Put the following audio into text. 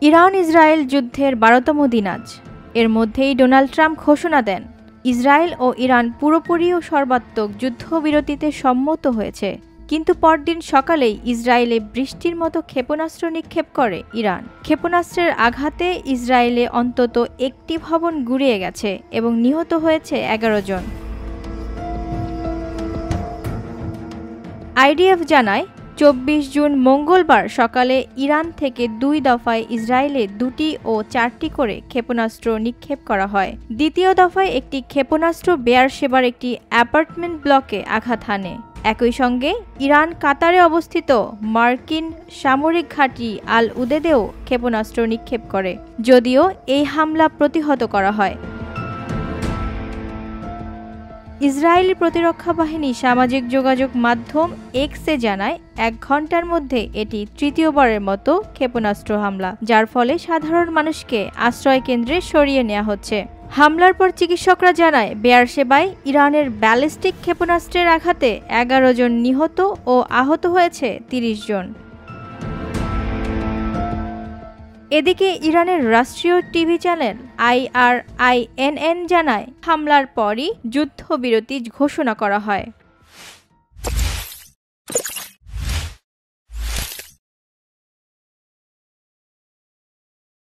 Iran Israel যুদ্ধের ১২তম দিন আজ। এর মধ্যেই ডোনাল্ড ট্রাম্প ঘোষণা দেন, ইসরায়েল ও ইরান পুরোপুরি ও সর্বাত্মক যুদ্ধবিরতিতে সম্মত হয়েছে। কিন্তু পরদিন সকালেই ইসরায়েলে বৃষ্টির মতো ক্ষেপণাস্ত্র নিক্ষেপ করে ইরান। ক্ষেপণাস্ত্রের আঘাতে ইসরায়েলে অন্তত একটি ভবন গুঁড়িয়ে গেছে এবং নিহত হয়েছে ১১ জন। আইডিএফ জানায়, ২৪ জুন মঙ্গলবার সকালে ইরান থেকে ২ দফায় ইসরায়েলে ২টি ও ৪টি করে ক্ষেপণাস্ত্র নিক্ষেপ করা হয়। দ্বিতীয় দফায় একটি ক্ষেপণাস্ত্র বেয়ারশেবার একটি অ্যাপার্টমেন্ট ব্লকে আঘাত হানে। একই সঙ্গে ইরান কাতারে অবস্থিত মার্কিন সামরিক ঘাঁটি আল উদেদেও ক্ষেপণাস্ত্র নিক্ষেপ করে, যদিও এই হামলা প্রতিহত করা হয়। ইসরায়েলি প্রতিরক্ষা বাহিনী সামাজিক যোগাযোগ মাধ্যম এক্সে জানায়, ১ ঘন্টার মধ্যে এটি তৃতীয়বারের মতো ক্ষেপণাস্ত্র হামলা, যার ফলে সাধারণ মানুষকে আশ্রয় কেন্দ্রে সরিয়ে নেওয়া হচ্ছে। হামলার পর চিকিৎসকরা জানায়, বেয়ারশেবায় ইরানের ব্যালিস্টিক ক্ষেপণাস্ত্রের আঘাতে ১১ জন নিহত ও আহত হয়েছে ৩০ জন। এদিকে ইরানের রাষ্ট্রীয় টিভি চ্যানেল IRINN জানায়, হামলার পরই যুদ্ধবিরতি ঘোষণা করা হয়।